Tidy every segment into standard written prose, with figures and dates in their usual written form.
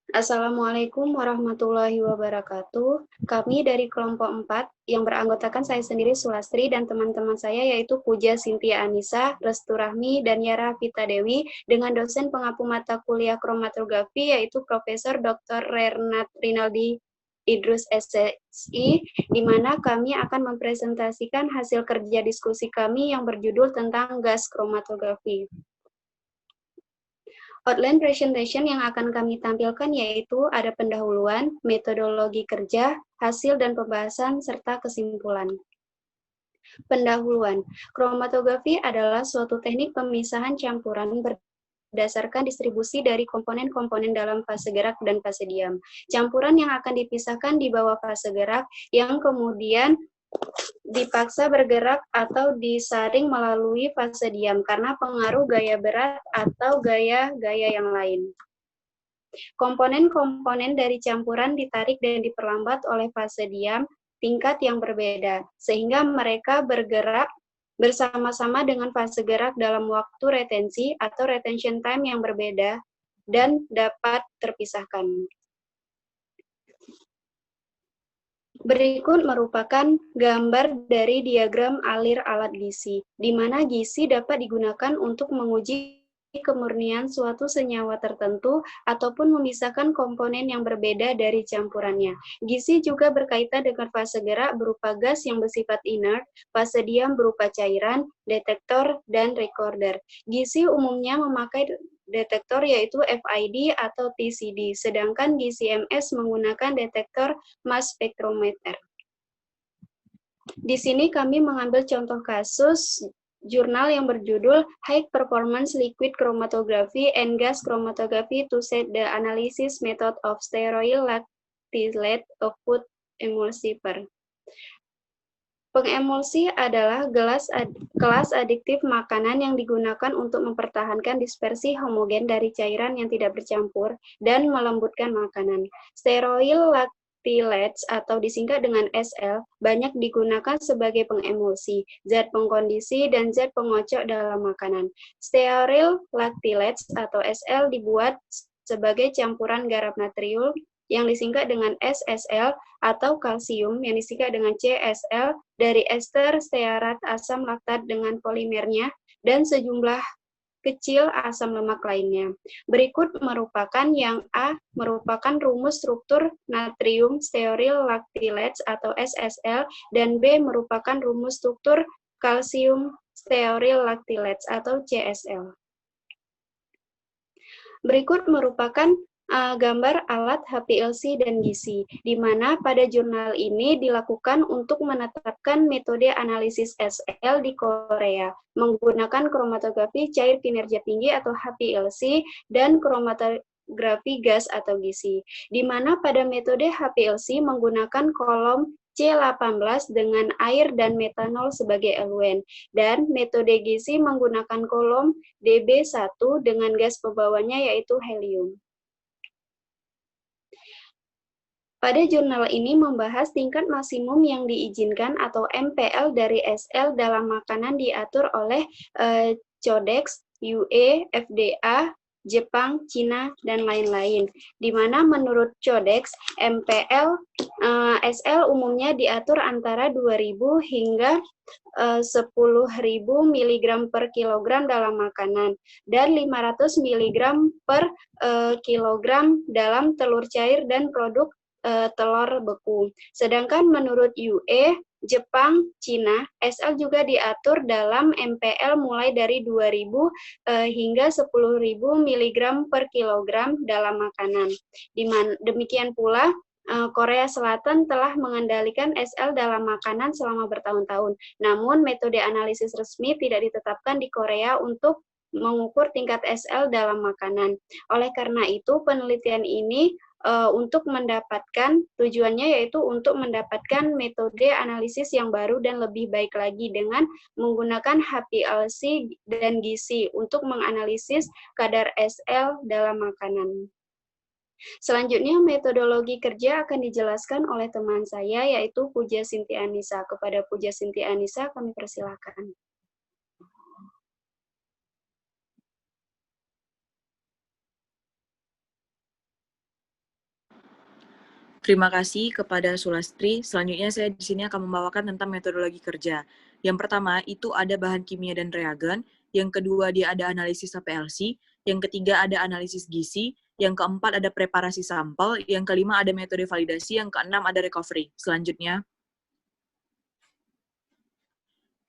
Assalamualaikum warahmatullahi wabarakatuh. Kami dari kelompok 4 yang beranggotakan saya sendiri Sulastri dan teman-teman saya yaitu Puja Sintia Anissa, Restu Rahmi, dan Yara Vita Dewi dengan dosen pengampu mata kuliah kromatografi yaitu Profesor Dr. Renat Rinaldi Idrus SSI, di mana kami akan mempresentasikan hasil kerja diskusi kami yang berjudul tentang gas kromatografi. Outline presentation yang akan kami tampilkan yaitu ada pendahuluan, metodologi kerja, hasil dan pembahasan, serta kesimpulan. Pendahuluan, kromatografi adalah suatu teknik pemisahan campuran berdasarkan distribusi dari komponen-komponen dalam fase gerak dan fase diam. Campuran yang akan dipisahkan di bawah fase gerak yang kemudian dipaksa bergerak atau disaring melalui fase diam karena pengaruh gaya berat atau gaya-gaya yang lain. Komponen-komponen dari campuran ditarik dan diperlambat oleh fase diam tingkat yang berbeda, sehingga mereka bergerak bersama-sama dengan fase gerak dalam waktu retensi atau retention time yang berbeda dan dapat terpisahkan. Berikut merupakan gambar dari diagram alir alat gizi, di mana gizi dapat digunakan untuk menguji kemurnian suatu senyawa tertentu ataupun memisahkan komponen yang berbeda dari campurannya. Gizi juga berkaitan dengan fase gerak berupa gas yang bersifat inert, fase diam berupa cairan, detektor, dan recorder. Gizi umumnya memakai detektor yaitu FID atau TCD, sedangkan GCMS menggunakan detektor mass spectrometer. Di sini kami mengambil contoh kasus jurnal yang berjudul High Performance Liquid Chromatography and Gas Chromatography to Set the Analysis Method of Steroid Lactylate of Food Emulsifier. Pengemulsi adalah kelas adiktif makanan yang digunakan untuk mempertahankan dispersi homogen dari cairan yang tidak bercampur dan melembutkan makanan. Steroid lactylates atau disingkat dengan SL banyak digunakan sebagai pengemulsi, zat pengkondisi, dan zat pengocok dalam makanan. Stearyl lactylates atau SL dibuat sebagai campuran garam natrium yang disingkat dengan SSL atau kalsium yang disingkat dengan CSL dari ester stearat asam laktat dengan polimernya dan sejumlah kecil asam lemak lainnya. Berikut merupakan yang A merupakan rumus struktur natrium stearyl lactylates atau SSL dan B merupakan rumus struktur kalsium stearyl lactylates atau CSL. Berikut merupakan gambar alat HPLC dan gizi, di mana pada jurnal ini dilakukan untuk menetapkan metode analisis SL di Korea, menggunakan kromatografi cair kinerja tinggi atau HPLC dan kromatografi gas atau gizi, di mana pada metode HPLC menggunakan kolom C18 dengan air dan metanol sebagai eluen, dan metode gizi menggunakan kolom DB1 dengan gas pembawanya yaitu helium. Pada jurnal ini membahas tingkat maksimum yang diizinkan atau MPL dari SL dalam makanan diatur oleh Codex, UE, FDA, Jepang, Cina, dan lain-lain. Di mana menurut Codex, MPL SL umumnya diatur antara 2.000 hingga 10.000 mg per kilogram dalam makanan dan 500 mg per kilogram dalam telur cair dan produk telur beku. Sedangkan menurut UE, Jepang, Cina, SL juga diatur dalam MPL mulai dari 2.000 hingga 10.000 mg per kilogram dalam makanan. Demikian pula, Korea Selatan telah mengendalikan SL dalam makanan selama bertahun-tahun. Namun, metode analisis resmi tidak ditetapkan di Korea untuk mengukur tingkat SL dalam makanan. Oleh karena itu, penelitian ini untuk mendapatkan tujuannya yaitu untuk mendapatkan metode analisis yang baru dan lebih baik lagi dengan menggunakan HPLC dan gizi untuk menganalisis kadar SL dalam makanan. Selanjutnya, metodologi kerja akan dijelaskan oleh teman saya, yaitu Puja Sintia Anissa. Kepada Puja Sintia Anissa, kami persilakan. Terima kasih kepada Sulastri. Selanjutnya saya di sini akan membawakan tentang metodologi kerja. Yang pertama itu ada bahan kimia dan reagen, yang kedua dia ada analisis HPLC, yang ketiga ada analisis gizi, yang keempat ada preparasi sampel, yang kelima ada metode validasi, yang keenam ada recovery. Selanjutnya,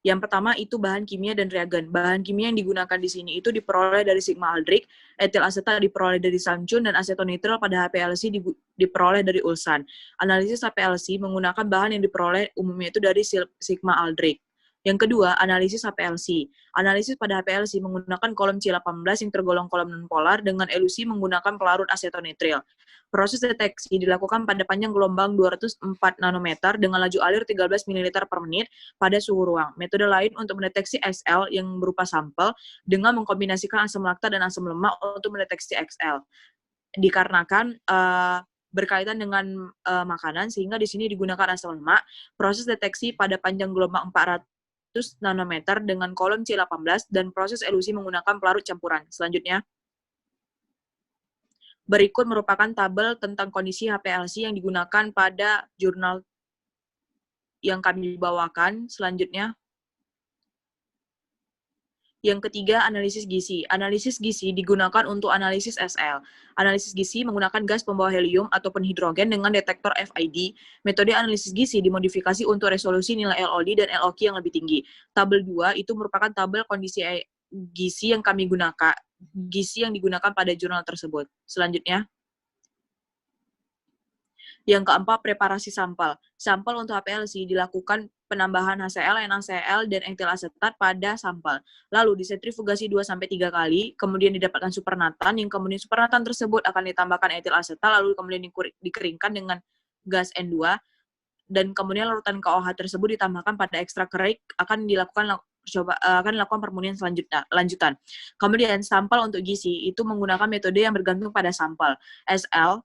yang pertama itu bahan kimia dan reagen. Bahan kimia yang digunakan di sini itu diperoleh dari sigma aldrich, etil asetat diperoleh dari samcun, dan asetonitrile pada HPLC diperoleh dari ulsan. Analisis HPLC menggunakan bahan yang diperoleh umumnya itu dari sigma aldrich. Yang kedua, analisis HPLC. Analisis pada HPLC menggunakan kolom C18 yang tergolong kolom nonpolar dengan elusi menggunakan pelarut asetonitrile. Proses deteksi dilakukan pada panjang gelombang 204 nanometer dengan laju alir 13 ml per menit pada suhu ruang. Metode lain untuk mendeteksi XL yang berupa sampel dengan mengkombinasikan asam laktat dan asam lemak untuk mendeteksi XL. Dikarenakan berkaitan dengan makanan, sehingga di sini digunakan asam lemak. Proses deteksi pada panjang gelombang 400 nanometer dengan kolom C18 dan proses elusi menggunakan pelarut campuran. Selanjutnya, berikut merupakan tabel tentang kondisi HPLC yang digunakan pada jurnal yang kami bawakan. Selanjutnya, yang ketiga, analisis gizi. Analisis gizi digunakan untuk analisis SL. Analisis gizi menggunakan gas pembawa helium ataupun hidrogen dengan detektor FID. Metode analisis gizi dimodifikasi untuk resolusi nilai LOD dan LOQ yang lebih tinggi. Tabel 2 itu merupakan tabel kondisi gizi yang digunakan pada jurnal tersebut. Selanjutnya, yang keempat, preparasi sampel. Sampel untuk HPLC dilakukan penambahan HCl, NaCl, dan etil asetat pada sampel. Lalu disentrifugasi 2-3 kali, kemudian didapatkan supernatan, yang kemudian supernatan tersebut akan ditambahkan etil asetat, lalu kemudian dikeringkan dengan gas N2, dan kemudian larutan KOH tersebut ditambahkan pada ekstrak kerik, akan dilakukan permunian lanjutan. Kemudian sampel untuk gizi itu menggunakan metode yang bergantung pada sampel. SL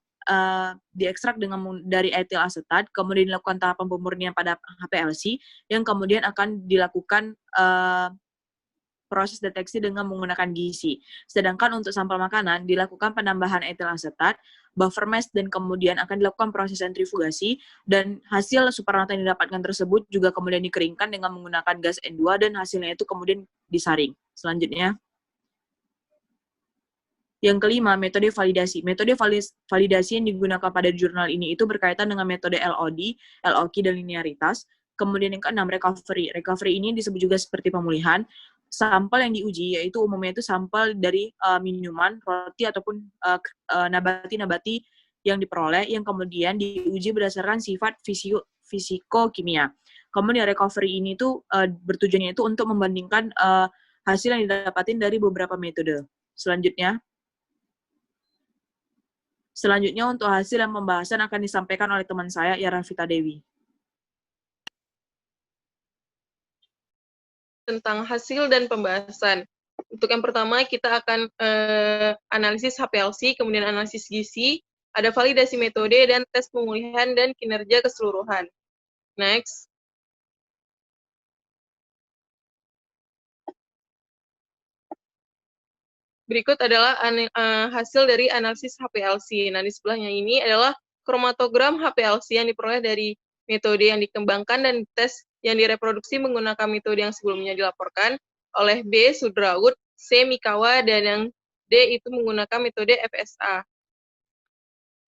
diekstrak dari etil asetat, kemudian dilakukan tahapan pemurnian pada HPLC, yang kemudian akan dilakukan proses deteksi dengan menggunakan gizi. Sedangkan untuk sampel makanan, dilakukan penambahan etil asetat, buffer mass, dan kemudian akan dilakukan proses sentrifugasi, dan hasil supernatan yang didapatkan tersebut juga kemudian dikeringkan dengan menggunakan gas N2, dan hasilnya itu kemudian disaring. Selanjutnya, yang kelima, metode validasi. Metode validasi yang digunakan pada jurnal ini itu berkaitan dengan metode LOD, LOQ, dan linearitas. Kemudian yang keenam, recovery. Recovery ini disebut juga seperti pemulihan. Sampel yang diuji yaitu umumnya itu sampel dari minuman, roti, ataupun nabati-nabati yang diperoleh, yang kemudian diuji berdasarkan sifat fisiko-kimia. Kemudian recovery ini tuh bertujuannya itu untuk membandingkan hasil yang didapatin dari beberapa metode. Selanjutnya untuk hasil dan pembahasan akan disampaikan oleh teman saya, Yaravita Dewi. Tentang hasil dan pembahasan. Untuk yang pertama, kita akan analisis HPLC, kemudian analisis gizi, ada validasi metode, dan tes pemulihan dan kinerja keseluruhan. Next. Berikut adalah hasil dari analisis HPLC. Nah, di sebelahnya ini adalah kromatogram HPLC yang diperoleh dari metode yang dikembangkan dan tes yang direproduksi menggunakan metode yang sebelumnya dilaporkan oleh B. Sudraud, C. Mikawa, dan yang D itu menggunakan metode FSA.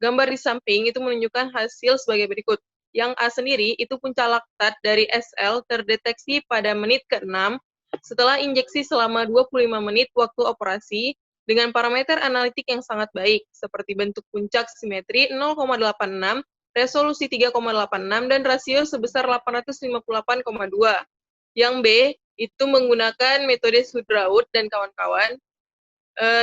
Gambar di samping itu menunjukkan hasil sebagai berikut. Yang A sendiri itu puncak laktat dari SL terdeteksi pada menit ke-6 setelah injeksi selama 25 menit waktu operasi dengan parameter analitik yang sangat baik, seperti bentuk puncak simetri 0,86, resolusi 3,86, dan rasio sebesar 858,2. Yang B itu menggunakan metode Sudraud dan kawan-kawan.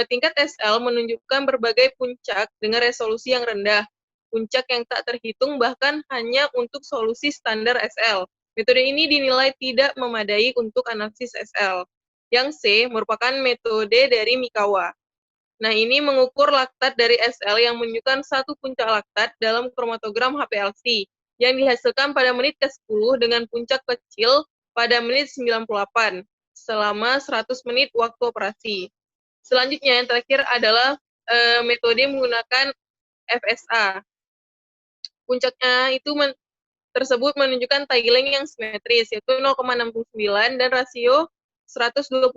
Tingkat SL menunjukkan berbagai puncak dengan resolusi yang rendah, puncak yang tak terhitung bahkan hanya untuk solusi standar SL. Metode ini dinilai tidak memadai untuk analisis SL. Yang C merupakan metode dari Mikawa. Nah, ini mengukur laktat dari SL yang menunjukkan satu puncak laktat dalam kromatogram HPLC yang dihasilkan pada menit ke-10 dengan puncak kecil pada menit 98 selama 100 menit waktu operasi. Selanjutnya, yang terakhir adalah metode menggunakan FSA. puncaknya itu tersebut menunjukkan Tiling yang simetris, yaitu 0,69 dan rasio 126,89.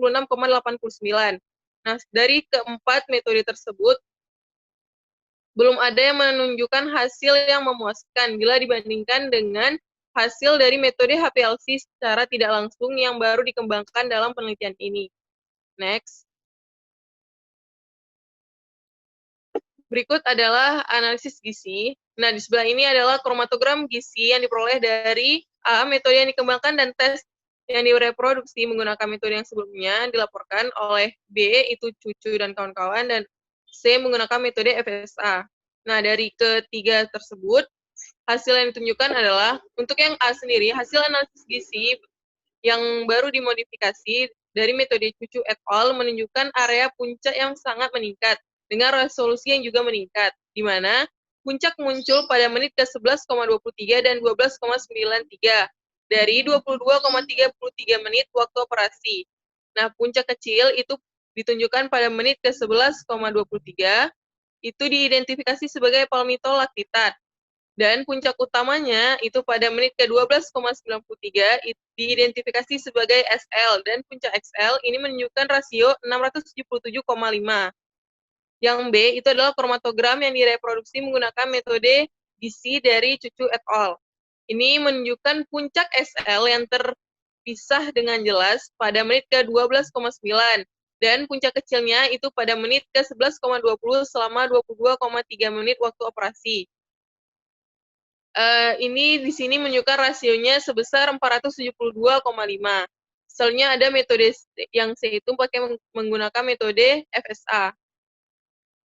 Nah, dari keempat metode tersebut, belum ada yang menunjukkan hasil yang memuaskan bila dibandingkan dengan hasil dari metode HPLC secara tidak langsung yang baru dikembangkan dalam penelitian ini. Next. Berikut adalah analisis gizi. Nah, di sebelah ini adalah kromatogram gizi yang diperoleh dari A, metode yang dikembangkan dan tes yang direproduksi menggunakan metode yang sebelumnya dilaporkan oleh B, itu Cucu dan kawan-kawan, dan C, menggunakan metode FSA. Nah, dari ketiga tersebut, hasil yang ditunjukkan adalah, untuk yang A sendiri, hasil analisis gizi yang baru dimodifikasi dari metode Cucu et al. Menunjukkan area puncak yang sangat meningkat, dengan resolusi yang juga meningkat, di mana puncak muncul pada menit ke-11,23 dan 12,93 dari 22,33 menit waktu operasi. Nah, puncak kecil itu ditunjukkan pada menit ke-11,23, itu diidentifikasi sebagai palmitolaktitat. Dan puncak utamanya itu pada menit ke-12,93 diidentifikasi sebagai SL, dan puncak XL ini menunjukkan rasio 677,5. Yang B itu adalah kromatogram yang direproduksi menggunakan metode gizi dari Cucu et al. Ini menunjukkan puncak SL yang terpisah dengan jelas pada menit ke-12,9 dan puncak kecilnya itu pada menit ke-11,20 selama 22,3 menit waktu operasi. Ini di sini menunjukkan rasionya sebesar 472,5. Misalnya ada metode yang C itu pakai menggunakan metode FSA.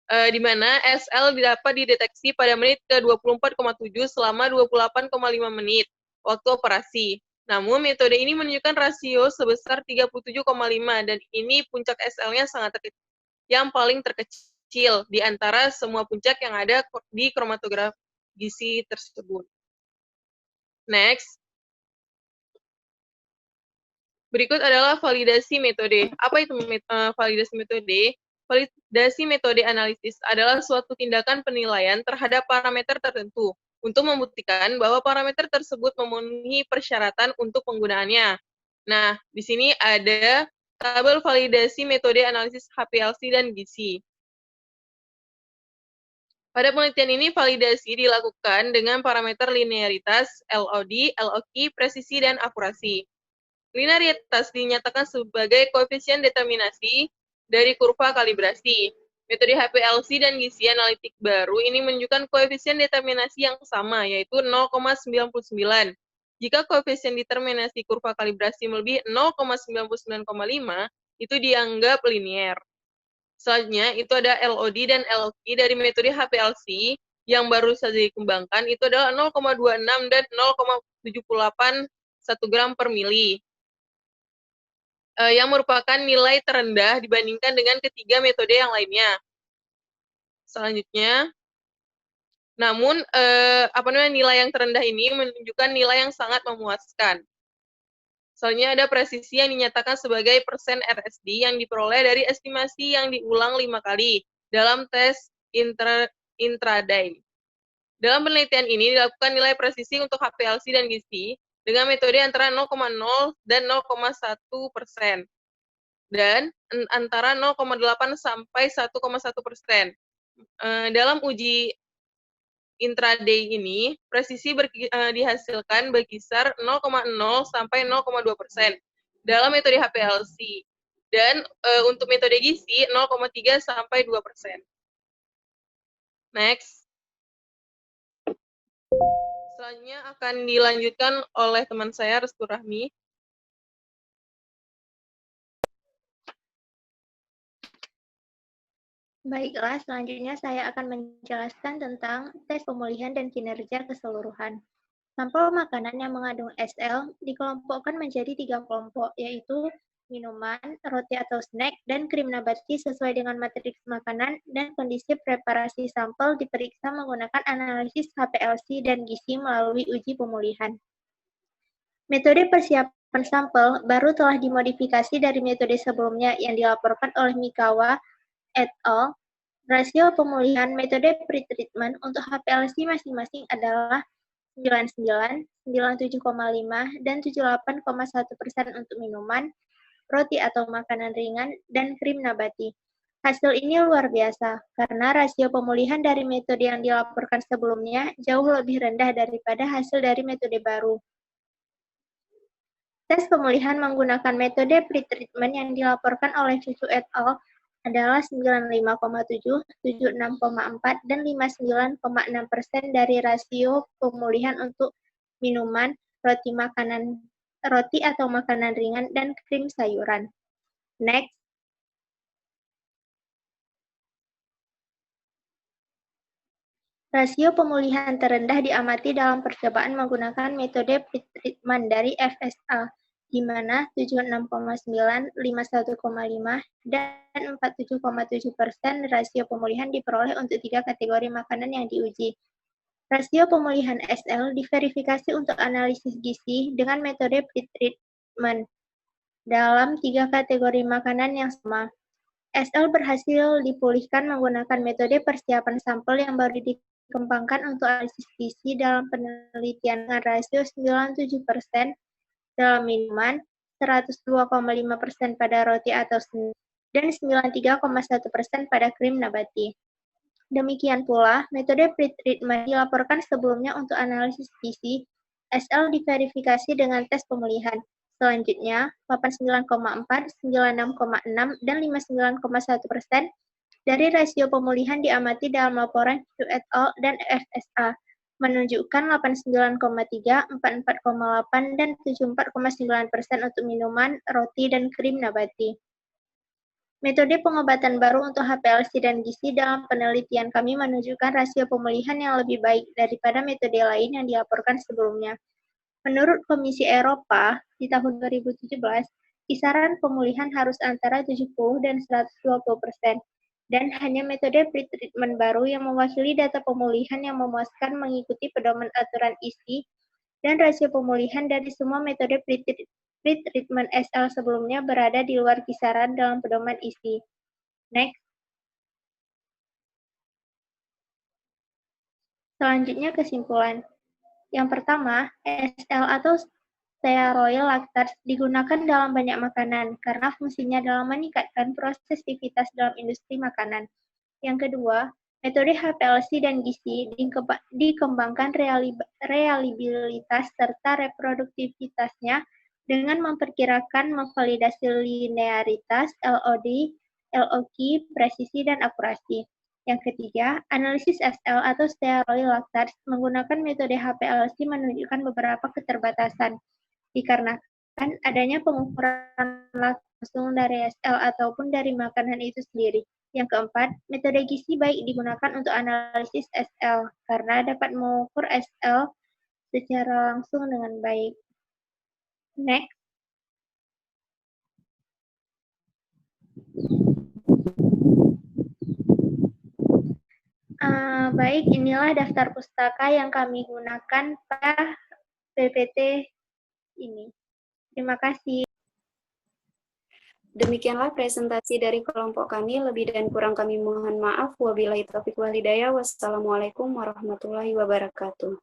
Di mana SL dapat dideteksi pada menit ke-24,7 selama 28,5 menit waktu operasi. Namun, metode ini menunjukkan rasio sebesar 37,5, dan ini puncak SL-nya yang paling terkecil di antara semua puncak yang ada di kromatogram gizi tersebut. Next. Berikut adalah validasi metode. Apa itu validasi metode? Validasi metode analisis adalah suatu tindakan penilaian terhadap parameter tertentu untuk membuktikan bahwa parameter tersebut memenuhi persyaratan untuk penggunaannya. Nah, di sini ada tabel validasi metode analisis HPLC dan gizi. Pada penelitian ini, validasi dilakukan dengan parameter linearitas, LOD, LOQ, presisi, dan akurasi. Linearitas dinyatakan sebagai koefisien determinasi dari kurva kalibrasi. Metode HPLC dan gizi analitik baru ini menunjukkan koefisien determinasi yang sama, yaitu 0,99. Jika koefisien determinasi kurva kalibrasi melebihi 0,99,5, itu dianggap linier. Selanjutnya, itu ada LOD dan LOQ dari metode HPLC yang baru saja dikembangkan, itu adalah 0,26 dan 0,78 1 gram per mili. Yang merupakan nilai terendah dibandingkan dengan ketiga metode yang lainnya. Selanjutnya, namun nilai yang terendah ini menunjukkan nilai yang sangat memuaskan. Soalnya ada presisi yang dinyatakan sebagai persen RSD yang diperoleh dari estimasi yang diulang 5 kali dalam tes intraday. Dalam penelitian ini dilakukan nilai presisi untuk HPLC dan gizi dengan metode antara 0,0 dan 0,1%. Dan antara 0,8 sampai 1,1%. Dalam uji intraday ini, presisi dihasilkan berkisar 0,0 sampai 0,2% dalam metode HPLC. Dan untuk metode gizi, 0,3 sampai 2%. Next. Selanjutnya akan dilanjutkan oleh teman saya, Restu Rahmi. Baiklah, selanjutnya saya akan menjelaskan tentang tes pemulihan dan kinerja keseluruhan. Sampel makanan yang mengandung SL dikelompokkan menjadi 3 kelompok, yaitu minuman, roti atau snack, dan krim nabati sesuai dengan matriks makanan, dan kondisi preparasi sampel diperiksa menggunakan analisis HPLC dan gizi melalui uji pemulihan. Metode persiapan sampel baru telah dimodifikasi dari metode sebelumnya yang dilaporkan oleh Mikawa et al. Rasio pemulihan metode pretreatment untuk HPLC masing-masing adalah 99, 97,5, dan 78,1% untuk minuman, roti atau makanan ringan, dan krim nabati. Hasil ini luar biasa, karena rasio pemulihan dari metode yang dilaporkan sebelumnya jauh lebih rendah daripada hasil dari metode baru. Tes pemulihan menggunakan metode pretreatment yang dilaporkan oleh Cucu et al. Adalah 95,7, 76,4, dan 59,6% dari rasio pemulihan untuk minuman, roti atau makanan ringan, dan krim sayuran. Next. Rasio pemulihan terendah diamati dalam percobaan menggunakan metode pretreatment dari FSA, di mana 76,9, 51,5, dan 47,7% rasio pemulihan diperoleh untuk 3 kategori makanan yang diuji. Rasio pemulihan SL diverifikasi untuk analisis gizi dengan metode pretreatment dalam 3 kategori makanan yang sama. SL berhasil dipulihkan menggunakan metode persiapan sampel yang baru dikembangkan untuk analisis gizi dalam penelitian dengan rasio 97% dalam minuman, 102,5% pada roti atau snack, dan 93,1% pada krim nabati. Demikian pula, metode pretreatment dilaporkan sebelumnya untuk analisis gizi, SL diverifikasi dengan tes pemulihan. Selanjutnya, 89,4, 96,6, dan 59,1% dari rasio pemulihan diamati dalam laporan Cucu et al. Dan FSA, menunjukkan 89,3, 44,8, dan 74,9% untuk minuman, roti, dan krim nabati. Metode pengobatan baru untuk HPLC dan gizi dalam penelitian kami menunjukkan rasio pemulihan yang lebih baik daripada metode lain yang dilaporkan sebelumnya. Menurut Komisi Eropa, di tahun 2017, kisaran pemulihan harus antara 70 dan 120%, dan hanya metode pretreatment baru yang mewakili data pemulihan yang memuaskan mengikuti pedoman aturan ISI, dan rasio pemulihan dari semua metode pretreatment SL sebelumnya berada di luar kisaran dalam pedoman ISI. Next. Selanjutnya kesimpulan. Yang pertama, SL atau stearoyl lactase digunakan dalam banyak makanan karena fungsinya dalam meningkatkan prosesivitas dalam industri makanan. Yang kedua, metode HPLC dan gizi dikembangkan reliabilitas serta reproduktivitasnya dengan memperkirakan memvalidasi linearitas, LOD, LOQ, presisi, dan akurasi. Yang ketiga, analisis SL atau stearoyl lactase menggunakan metode HPLC menunjukkan beberapa keterbatasan, dikarenakan adanya pengukuran langsung dari SL ataupun dari makanan itu sendiri. Yang keempat, metode gizi baik digunakan untuk analisis SL, karena dapat mengukur SL secara langsung dengan baik. Next. Baik, inilah daftar pustaka yang kami gunakan pada PPT ini. Terima kasih. Demikianlah presentasi dari kelompok kami. Lebih dan kurang kami mohon maaf. Wabillahi taufiq wal hidayah. Wassalamualaikum warahmatullahi wabarakatuh.